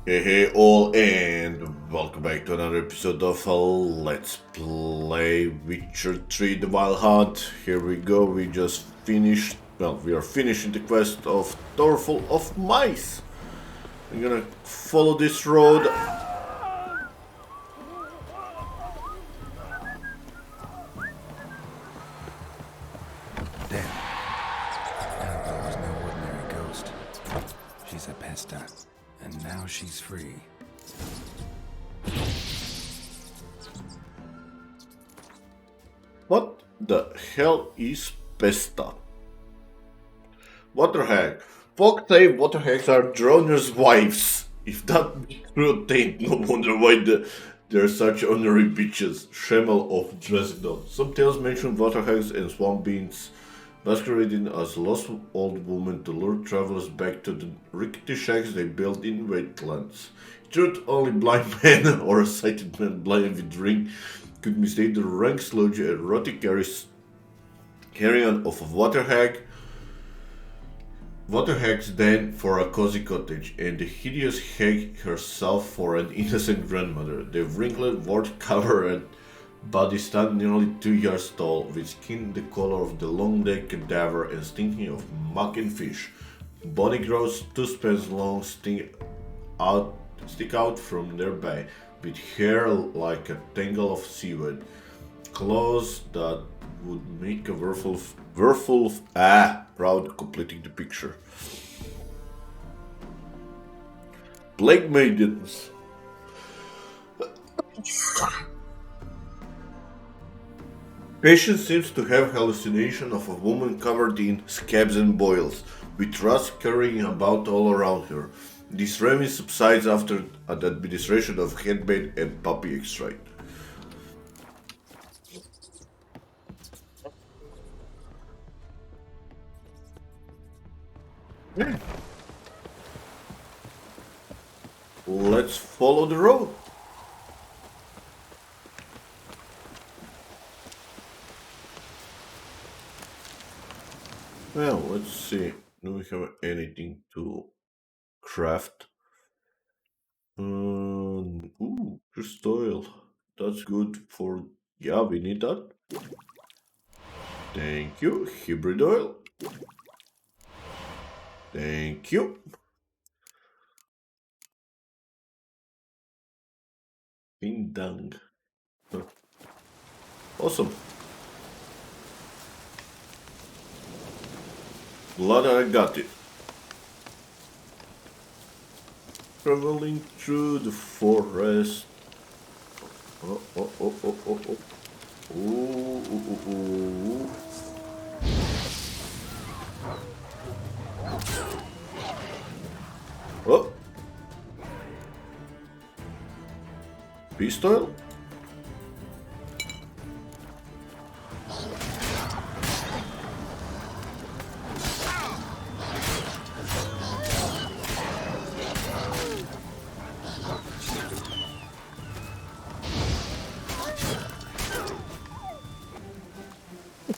Hey, hey, all, and welcome back to another episode of Let's Play Witcher 3 The Wild Hunt. Here we go, we just finished, we are finishing the quest of Thorful of Mice. We're gonna follow this road. There. Annabelle was no ordinary ghost. She's a pesta, and now she's free. What the hell is Pesta? Waterhag. Folk say waterhags are drowners' wives. If that be true, ain't no wonder why they're such honorary bitches. Schemel of Dresden. Some tales mention waterhags and swamp beings masquerading as lost old women to lure travelers back to the rickety shacks they built in wetlands. In truth, only blind men or a sighted man blind with drink could mistake the rank sludge erotic carrion of a waterhag's den for a cozy cottage, and the hideous hag herself for an innocent grandmother. The wrinkled, wart-covered body stand nearly 2 years tall, with skin the color of the long-dead cadaver and stinking of muck and fish. Body grows 2 spans long, stick out from their back, with hair like a tangle of seaweed, claws that would make a proud, completing the picture. Plague maidens. Patient seems to have hallucination of a woman covered in scabs and boils, with rust scurrying about all around her. This raving subsides after the administration of headband and puppy extract. Let's follow the road. Well, let's see. Do we have anything to craft? Crystal oil. That's good for. Yeah, we need that. Thank you. Hybrid oil. Thank you. Pindang. Huh. Awesome. Glad I got it. Traveling through the forest. Oh, oh, oh, oh, oh, oh. Ooh, ooh, ooh, ooh. Oh, pistol?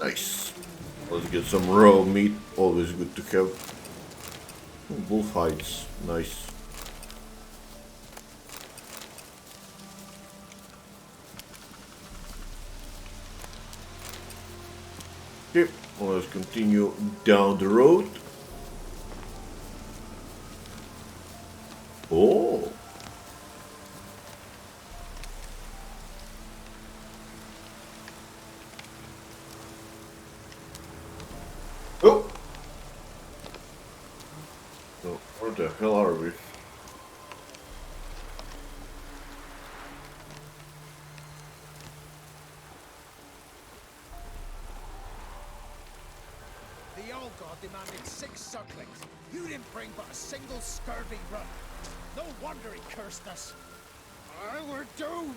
Nice. Let's get some raw meat. Always good to have. Wolf hides. Nice. Okay, let's continue down the road. Oh, oh, no, where the hell are we? The old god demanded 6 sucklings. You didn't bring but a single scurvy run. No wonder he cursed us. We're doomed.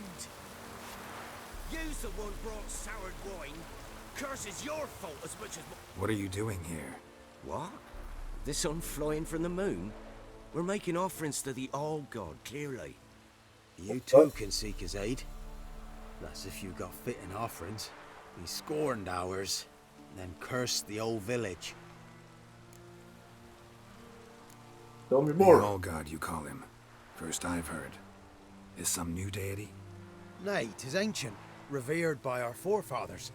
You's the one brought soured wine. Curse is your fault as much as... What are you doing here? What? The sun flying from the moon? We're making offerings to the All God, clearly. You too can seek his aid. That's if you got fitting offerings. We scorned ours, then cursed the old village. Tell me The more. All God, you call him. First I've heard. Is some new deity? Nay, 'tis ancient, revered by our forefathers.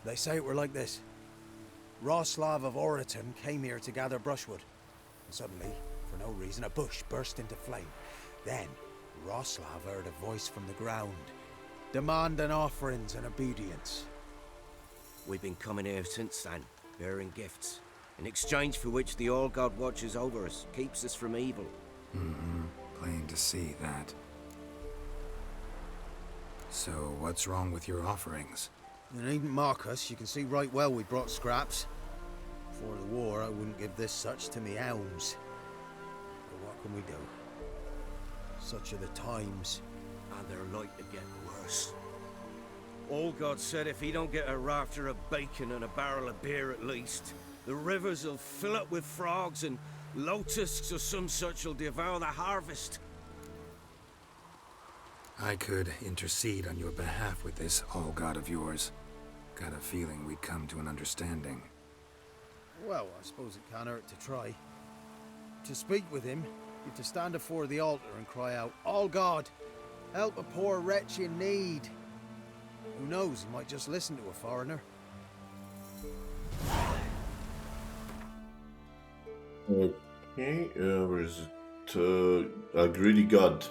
They say it were like this. Roslav of Oriton came here to gather brushwood. And suddenly, for no reason, a bush burst into flame. Then, Roslav heard a voice from the ground, demanding offerings and obedience. We've been coming here since then, bearing gifts, in exchange for which the All-God watches over us, keeps us from evil. Plain to see that. So, what's wrong with your offerings? You needn't mock us, you can see right well we brought scraps. Before the war, I wouldn't give this such to me elms. But what can we do? Such are the times. And they're like to get worse. All-God said if he don't get a rafter of bacon and a barrel of beer at least, the rivers will fill up with frogs and locusts or some such will devour the harvest. I could intercede on your behalf with this all-god of yours. Got a feeling we'd come to an understanding. Well, I suppose it can't hurt to try. To speak with him, you've to stand before the altar and cry out, "All God, help a poor wretch in need." Who knows, he might just listen to a foreigner. Okay, where is it? A greedy god.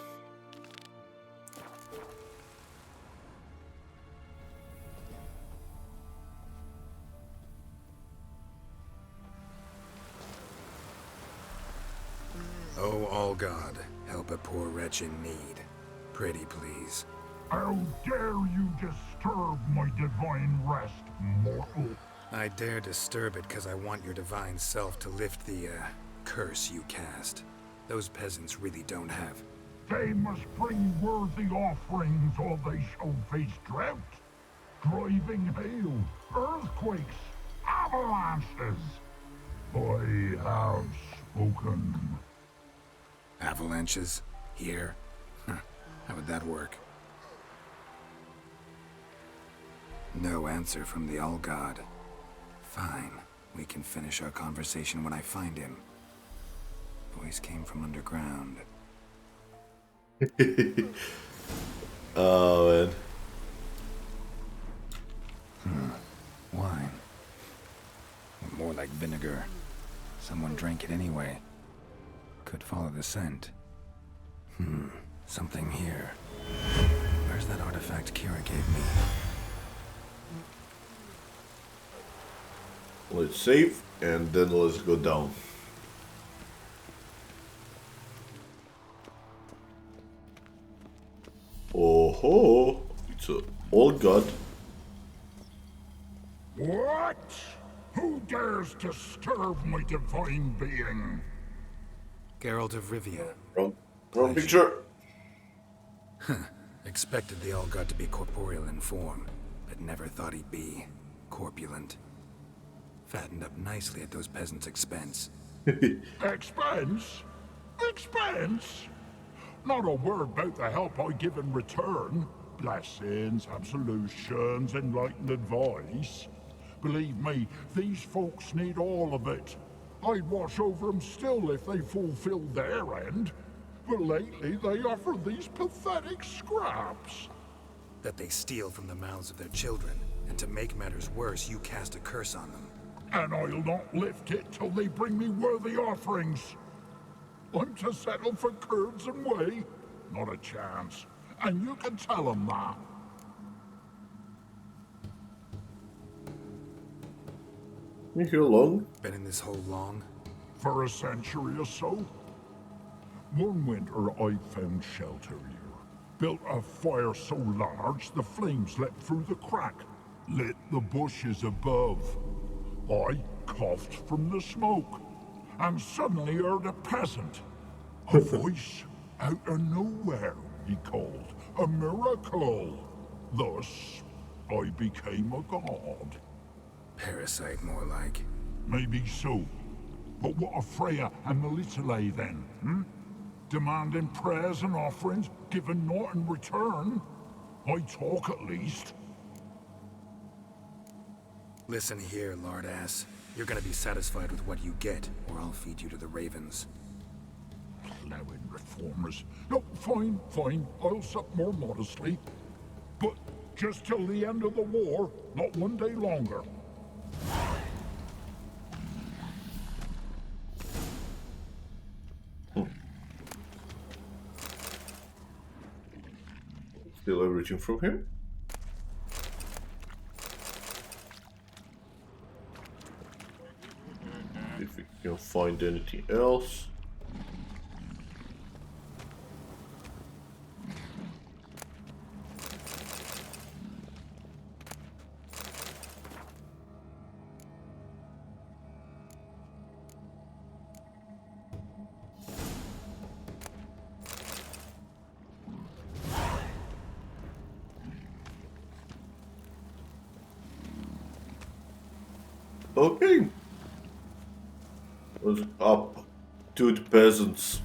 Oh, all God, help a poor wretch in need. Pretty please. How dare you disturb my divine rest, mortal? I dare disturb it because I want your divine self to lift the, curse you cast. Those peasants really don't have. They must bring worthy offerings or they shall face drought, driving hail, earthquakes, avalanches. I have spoken. Avalanches? Here? How would that work? No answer from the All-God. Fine. We can finish our conversation when I find him. Voice came from underground. Oh, man. Wine. More like vinegar. Someone drank it anyway. Could follow the scent. Something here. Where's that artifact Kira gave me? Let's save, and then let's go down. Oh ho! It's a old god. What? Who dares disturb my divine being? Geralt of Rivia. Wrong picture. Expected the All-God to be corporeal in form, but never thought he'd be corpulent. Fattened up nicely at those peasants' expense. Expense? Expense? Not a word about the help I give in return. Blessings, absolutions, enlightened advice. Believe me, these folks need all of it. I'd watch over them still if they fulfilled their end. But lately they offer these pathetic scraps. That they steal from the mouths of their children, and to make matters worse, you cast a curse on them. And I'll not lift it till they bring me worthy offerings. I'm to settle for curds and whey? Not a chance. And you can tell them that. You here long? Been in this hole long? For a century or so. One winter I found shelter here. Built a fire so large the flames leapt through the crack, lit the bushes above. I coughed from the smoke, and suddenly heard a peasant. A voice out of nowhere, he called. A miracle. Thus, I became a god. Parasite, more like. Maybe so. But what of Freya and the Little then, Demanding prayers and offerings, given naught in return? I talk at least. Listen here, lard-ass. You're gonna be satisfied with what you get, or I'll feed you to the ravens. allowing reformers. No, fine, fine. I'll sup more modestly. But just till the end of the war, not one day longer. Still everything from him. If we can find anything else. Okay. What's up to the peasants?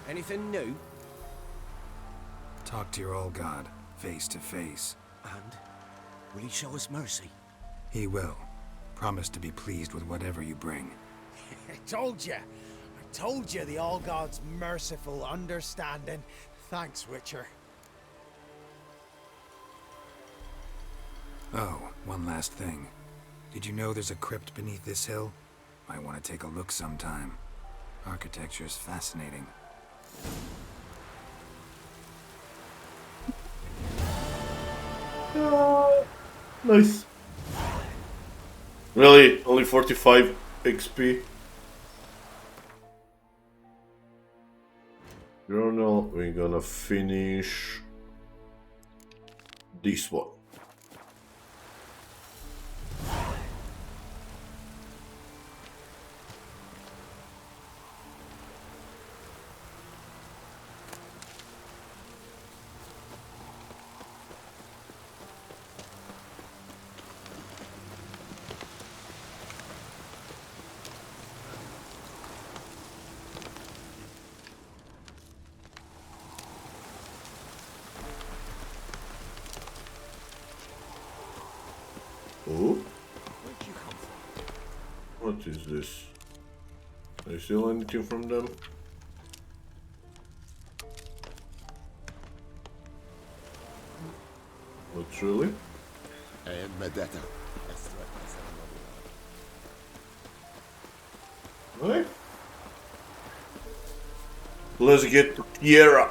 Anything new? Talk to your old god, face to face. And will he show us mercy? He will. Promise to be pleased with whatever you bring. I told you. I told you the All God's merciful, understanding. Thanks, Witcher. Oh, one last thing. Did you know there's a crypt beneath this hill? Might want to take a look sometime. Architecture's fascinating. Nice. Really? Only 45 XP? Journal, we're gonna finish this one. Oh? Where'd you come from? What is this? Can I steal anything from them? Not really. Right. Let's get Kira.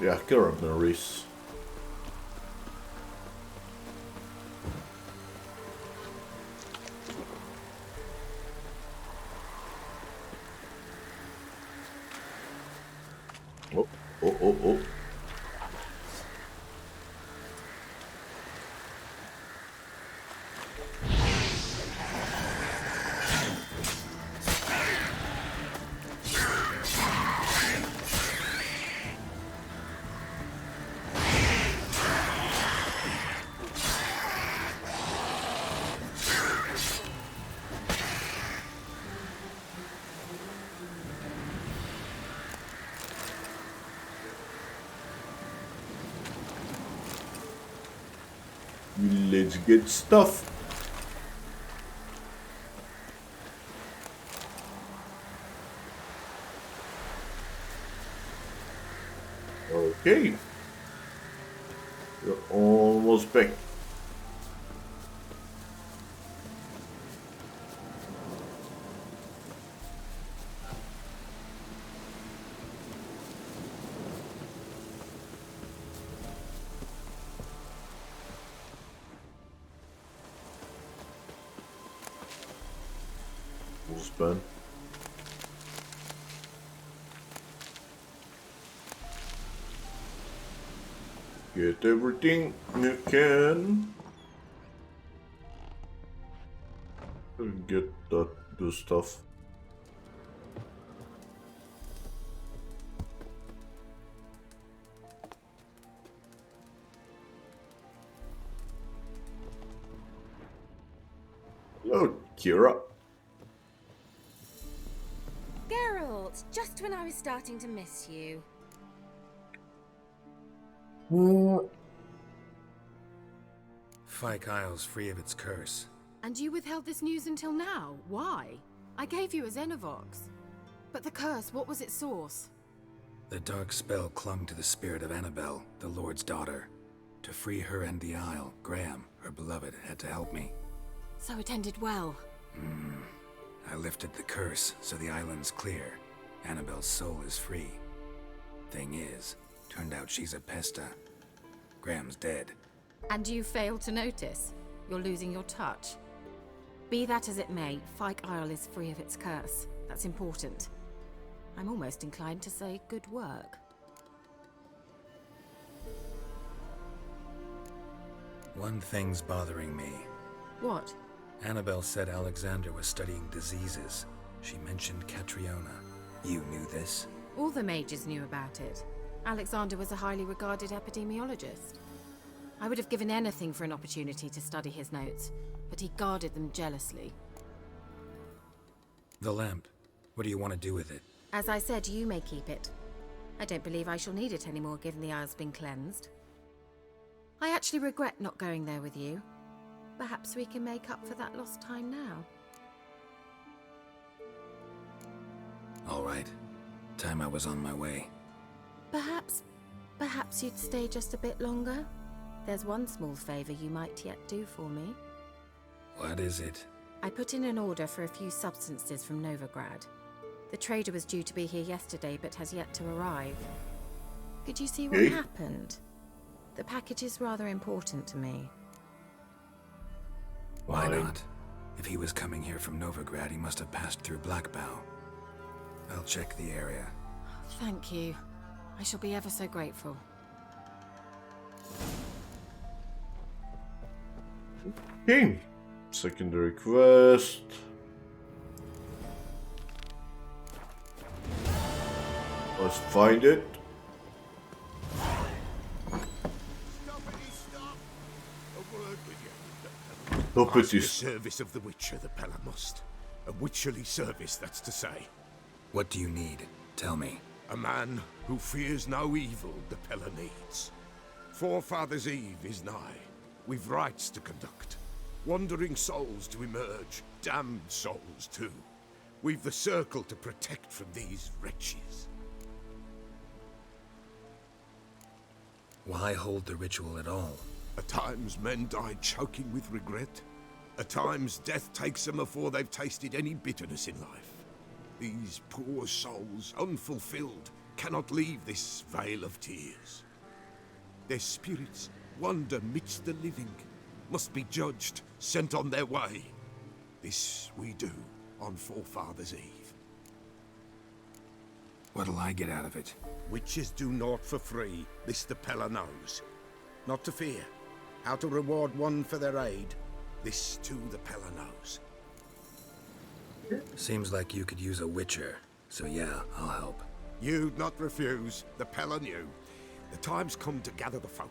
Yeah, Kira berries. Oh, oh, oh, oh. Let's get stuff. Okay. We're almost back. Span. Get everything you can. And get that do stuff. Hello, Kira. Geralt, just when I was starting to miss you. Fyke Isle's free of its curse. And you withheld this news until now? Why? I gave you a Xenovox. But the curse, what was its source? The dark spell clung to the spirit of Annabelle, the Lord's daughter. To free her and the Isle, Graham, her beloved, had to help me. So it ended well. I lifted the curse, so the island's clear. Annabelle's soul is free. Thing is, turned out she's a pesta. Graham's dead. And you failed to notice? You're losing your touch. Be that as it may, Fyke Isle is free of its curse. That's important. I'm almost inclined to say good work. One thing's bothering me. What? Annabelle said Alexander was studying diseases. She mentioned Catriona. You knew this? All the mages knew about it. Alexander was a highly regarded epidemiologist. I would have given anything for an opportunity to study his notes, but he guarded them jealously. The lamp. What do you want to do with it? As I said, you may keep it. I don't believe I shall need it anymore, given the Isle's been cleansed. I actually regret not going there with you. Perhaps we can make up for that lost time now. All right. Time I was on my way. Perhaps you'd stay just a bit longer? There's one small favor you might yet do for me. What is it? I put in an order for a few substances from Novigrad. The trader was due to be here yesterday, but has yet to arrive. Could you see what happened? The package is rather important to me. Why not? If he was coming here from Novigrad, he must have passed through Blackbow. I'll check the area. Thank you. I shall be ever so grateful. Okay. Secondary quest. Let's find it. Ask the service of the Witcher, the Pella must. A witcherly service, that's to say. What do you need? Tell me. A man who fears no evil the Pella needs. Forefathers' Eve is nigh. We've rites to conduct. Wandering souls to emerge. Damned souls, too. We've the circle to protect from these wretches. Why hold the ritual at all? At times men die choking with regret. At times death takes them before they've tasted any bitterness in life. These poor souls, unfulfilled, cannot leave this vale of tears. Their spirits wander midst the living, must be judged, sent on their way. This we do on Forefathers' Eve. What'll I get out of it? Witches do naught for free, this the Pella knows. Not to fear. How to reward one for their aid, this too the Pella knows. Seems like you could use a witcher, so yeah, I'll help. You'd not refuse, the Pella knew. The time's come to gather the folk.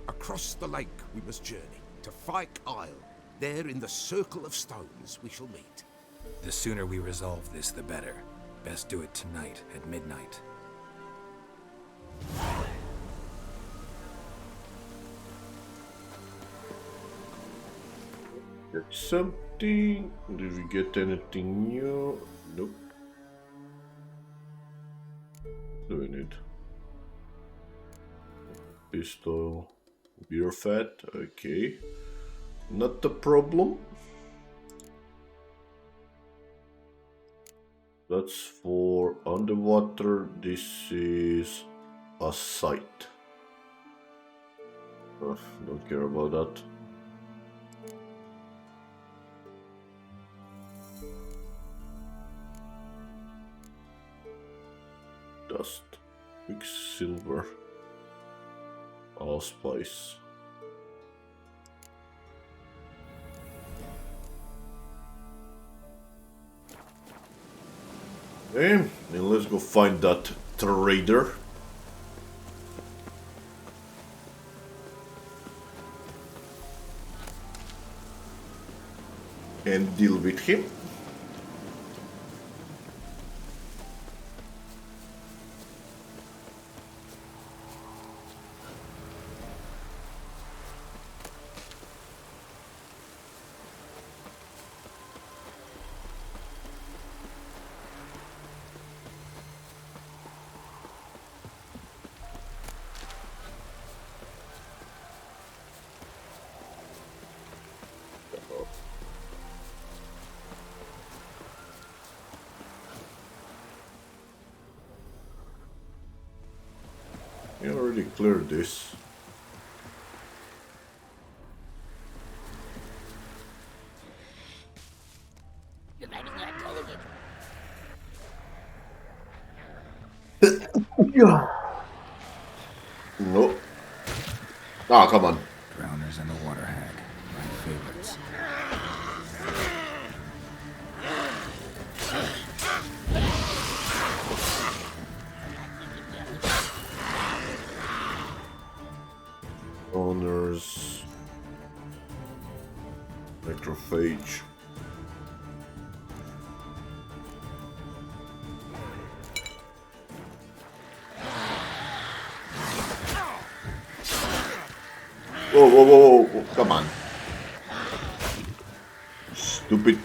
Across the lake we must journey, to Fyke Isle. There in the circle of stones we shall meet. The sooner we resolve this, the better. Best do it tonight at midnight. Get something. Did we get anything new? Nope. Do we need? Pistol. Beer fat. Okay. Not a problem. That's for underwater. This is a sight. Don't care about that. Dust, quicksilver, allspice. Okay, then let's go find that trader. And deal with him. already cleared this. Yeah. No. Ah, come on. Drowners and the water hag, my favorites. Owners. Necrophage. Whoa, whoa, whoa, whoa, come on. Stupid.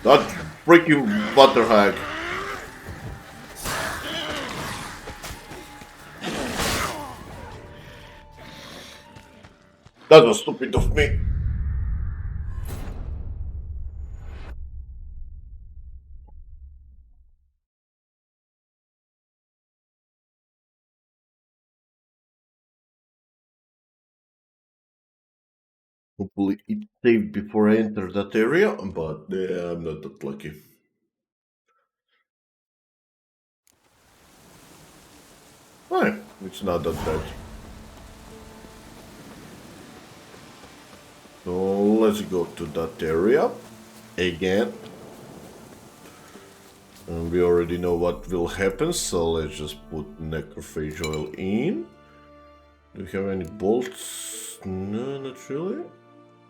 That freaking water hag. That was stupid of me. Hopefully it saved before I enter that area, but I'm not that lucky. Alright, it's not that bad. So let's go to that area again. And we already know what will happen, so let's just put necrophage oil in. Do we have any bolts? No, not really.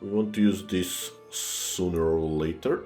We want to use this sooner or later.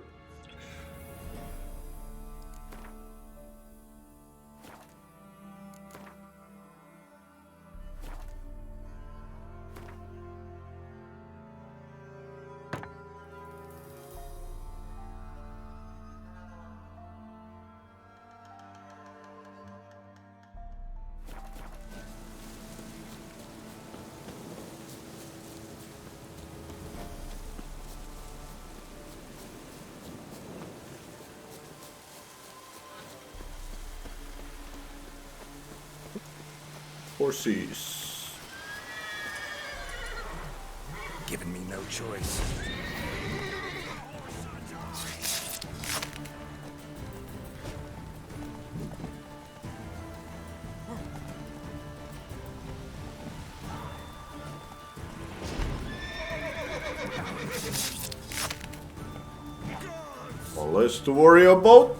Horses. Giving me no choice. Well, less to worry about.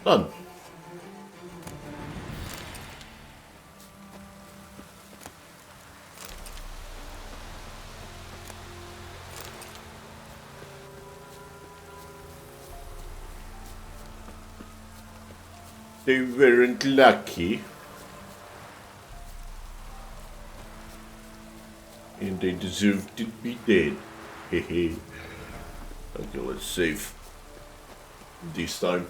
Done. They weren't lucky. And they deserved to be dead. Hehe. Okay, let's save. This time.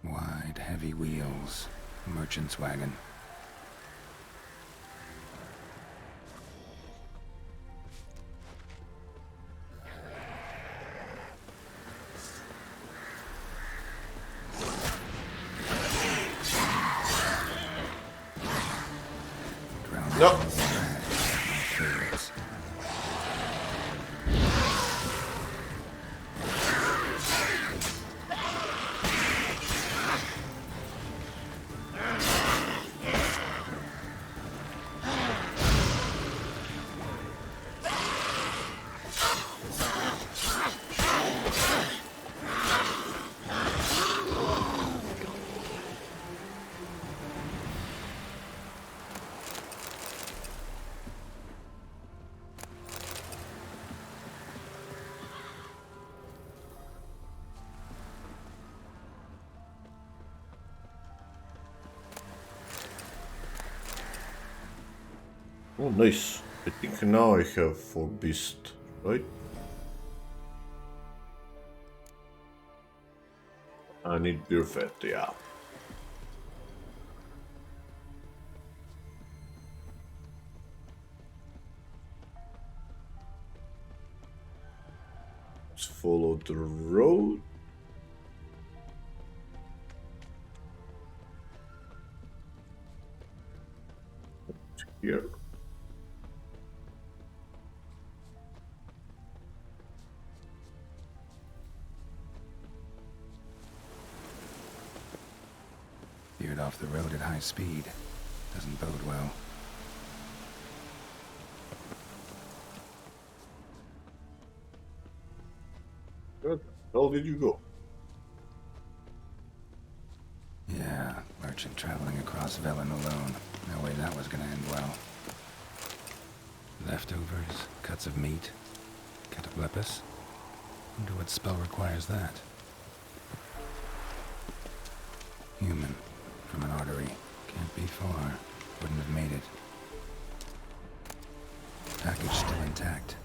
Wide, heavy wheels. Merchant's wagon. No. Oh, nice. I think now I have 4 beasts, right? I need beer fat, yeah. Let's follow the road. Here. Veered off the road at high speed. Doesn't bode well. Where the hell did you go? Yeah, merchant traveling across Velen alone. No way that was gonna end well. Leftovers, cuts of meat, cataplepis. Wonder what spell requires that. Human, from an artery. Can't be far. Wouldn't have made it. Package still intact.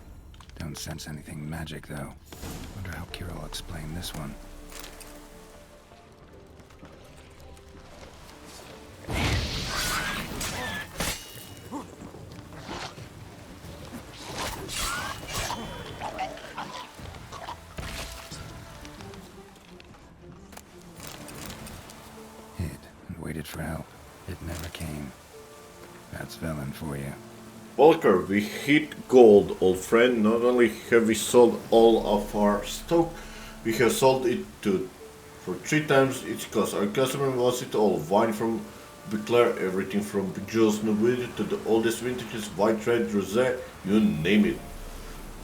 Don't sense anything magic, though. Wonder how Kira will explain this one. Hid and waited for help. It never came. That's Velen for you. Walker, we hit gold, old friend. Not only have we sold all of our stock, we have sold it for 3 times its cost. Our customer wants it all. Wine from Beclair, everything from Bejeweled Nobility to the oldest vintages, white red, rosé, you name it.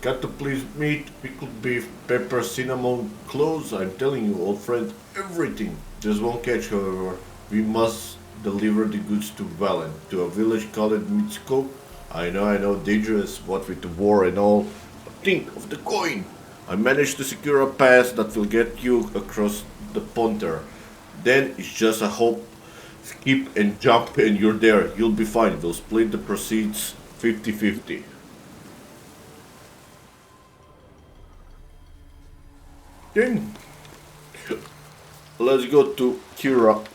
Got to please meat, pickled beef, pepper, cinnamon, cloves. I'm telling you, old friend, everything. There's one catch, however. We must deliver the goods to Valen, to a village called Mitsko. I know, dangerous, what with the war and all. But think of the coin! I managed to secure a pass that will get you across the Ponter. Then it's just a hop, skip and jump and you're there. You'll be fine. We'll split the proceeds 50-50. Then let's go to Kira.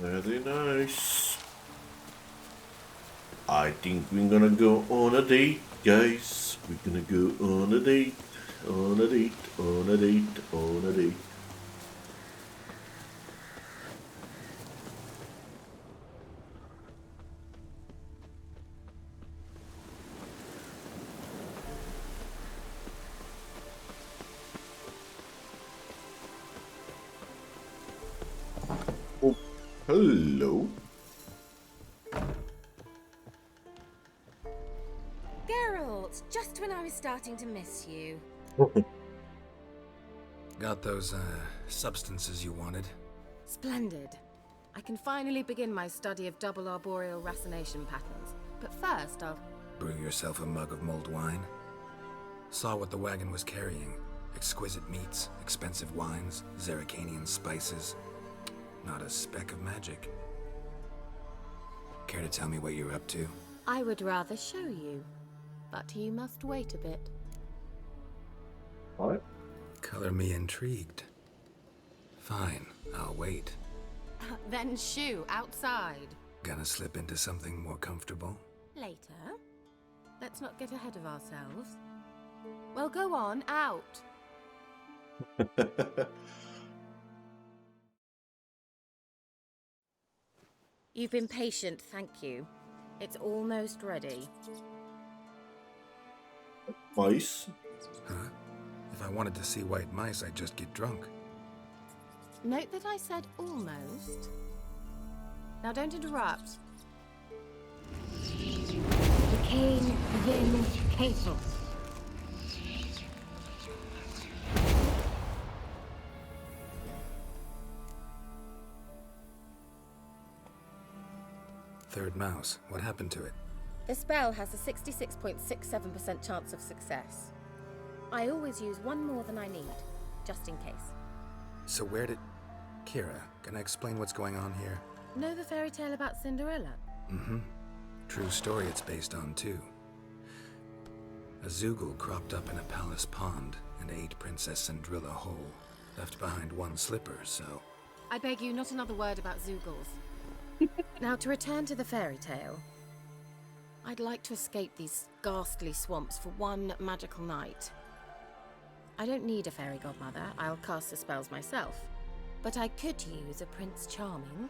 Very nice. I think we're gonna go on a date, guys. We're gonna go on a date, on a date, on a date, on a date. Oh, hello. Geralt, just when I was starting to miss you. Got those, substances you wanted? Splendid. I can finally begin my study of double arboreal racination patterns. But first, I'll... Brew yourself a mug of mulled wine? Saw what the wagon was carrying. Exquisite meats, expensive wines, Zerrikanian spices. Not a speck of magic. Care to tell me what you're up to? I would rather show you. But you must wait a bit. What? Color me intrigued. Fine, I'll wait. Then shoo, outside. Gonna slip into something more comfortable? Later. Let's not get ahead of ourselves. Well, go on, out. You've been patient, thank you. It's almost ready. Mice. Huh? If I wanted to see white mice, I'd just get drunk. Note that I said almost. Now don't interrupt. The Cain Vin Castle. Third mouse. What happened to it? The spell has a 66.67% chance of success. I always use one more than I need, just in case. So where did... Kira, can I explain what's going on here? Know the fairy tale about Cinderella? Mm-hmm. True story it's based on, too. A Zoogle cropped up in a palace pond and ate Princess Cinderella whole. Left behind one slipper, so... I beg you, not another word about Zoogles. Now, to return to the fairy tale, I'd like to escape these ghastly swamps for one magical night. I don't need a fairy godmother, I'll cast the spells myself. But I could use a Prince Charming.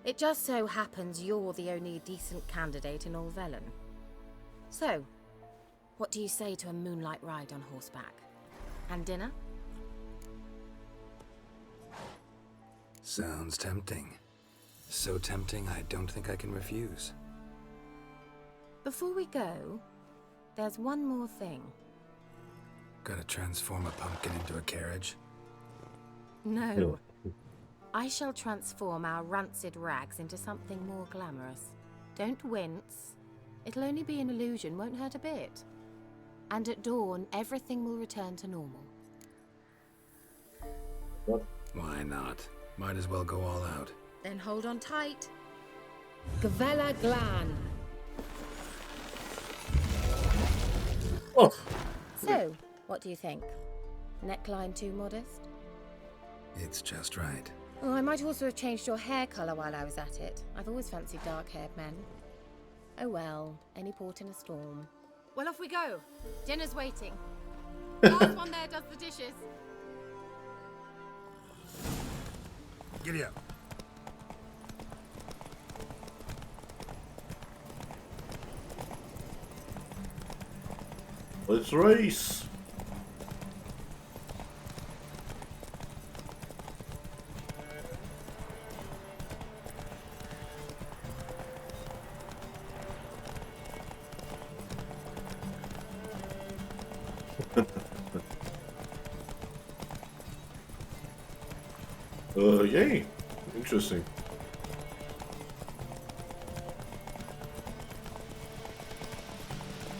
It just so happens you're the only decent candidate in all Velen. So, what do you say to a moonlight ride on horseback? And dinner? Sounds tempting. So tempting, I don't think I can refuse. Before we go, there's one more thing. Gotta transform a pumpkin into a carriage? No. I shall transform our rancid rags into something more glamorous. Don't wince. It'll only be an illusion, won't hurt a bit. And at dawn, everything will return to normal. What? Why not? Might as well go all out. Then hold on tight. Gvella Glan. Oh, So, what do you think? Neckline too modest? It's just right. Oh, I might also have changed your hair colour while I was at it. I've always fancied dark-haired men. Oh well, any port in a storm. Well, off we go. Dinner's waiting. Last one there does the dishes. Giddy up. let's race. Yay. Interesting.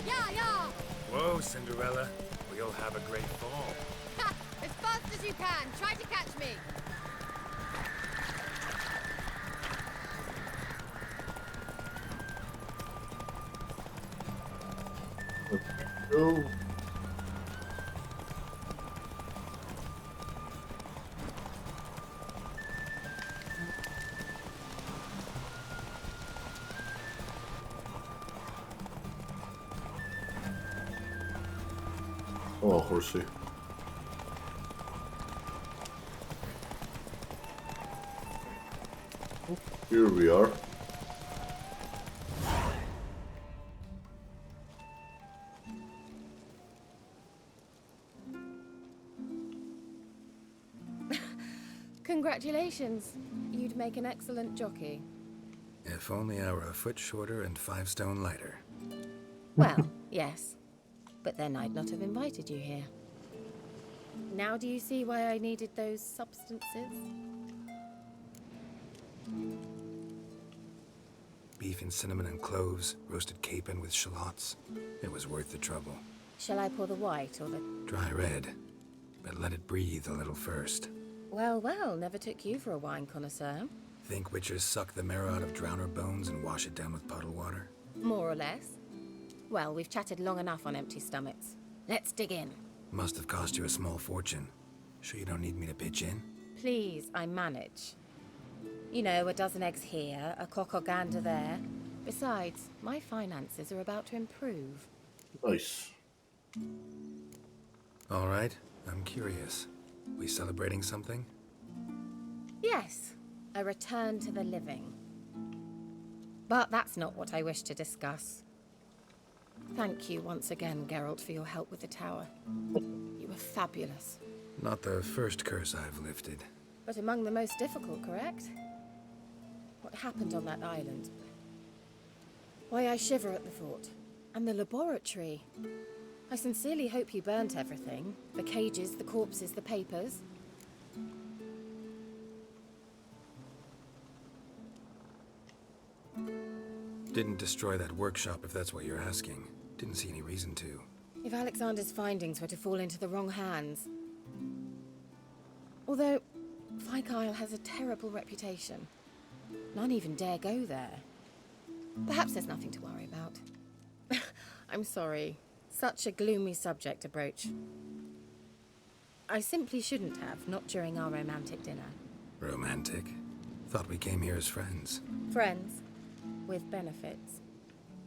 Yeah, yeah! Whoa, Cinderella. We'll have a great fall. Ha! As fast as you can. Try to catch me. Oh. Oh, horsey. Here we are. Congratulations. You'd make an excellent jockey. If only I were a foot shorter and 5 stone lighter. Well, yes. But then I'd not have invited you here. Now do you see why I needed those substances? Beef and cinnamon and cloves, roasted capon with shallots. It was worth the trouble. Shall I pour the white or the... Dry red, but let it breathe a little first. Well, well, never took you for a wine connoisseur. Think witchers suck the marrow out of drowner bones and wash it down with puddle water? More or less. Well, we've chatted long enough on empty stomachs. Let's dig in. Must have cost you a small fortune. Sure you don't need me to pitch in? Please, I manage. You know, a dozen eggs here, a cock or gander there. Besides, my finances are about to improve. Nice. All right, I'm curious. We celebrating something? Yes, a return to the living. But that's not what I wish to discuss. Thank you once again, Geralt, for your help with the tower. You were fabulous. Not the first curse I've lifted. But among the most difficult, correct? What happened on that island? Why I shiver at the thought. And the laboratory. I sincerely hope you burnt everything. The cages, the corpses, the papers. Didn't destroy that workshop, if that's what you're asking. Didn't see any reason to. If Alexander's findings were to fall into the wrong hands. Although, Fyke Isle has a terrible reputation. None even dare go there. Perhaps there's nothing to worry about. I'm sorry. Such a gloomy subject to broach. I simply shouldn't have, not during our romantic dinner. Romantic? Thought we came here as friends. Friends. With benefits.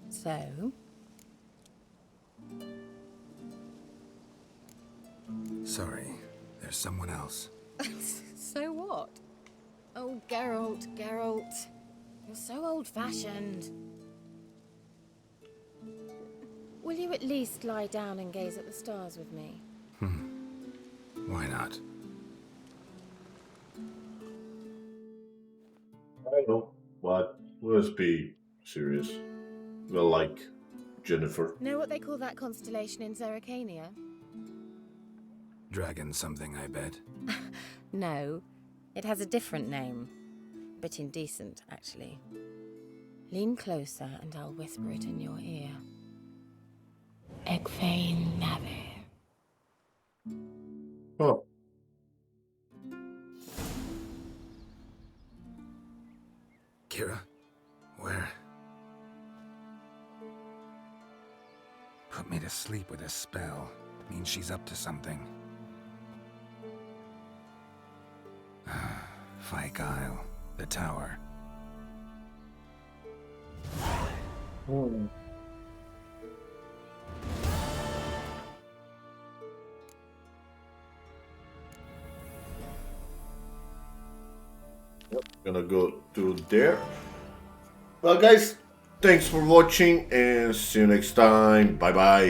So? Sorry, there's someone else. So what? Oh, Geralt, Geralt. You're so old-fashioned. Will you at least lie down and gaze at the stars with me? Why not? I know, but let's be serious. Well, like Jennifer. Know what they call that constellation in Zerrikania? Dragon something, I bet. No, it has a different name. Bit indecent, actually. Lean closer and I'll whisper it in your ear. Egfain Nave. Oh. Kira? Where? Put me to sleep with a spell. Means she's up to something. Fyke Isle. The tower. Yep, gonna go to there. Well, guys, thanks for watching and see you next time. Bye bye.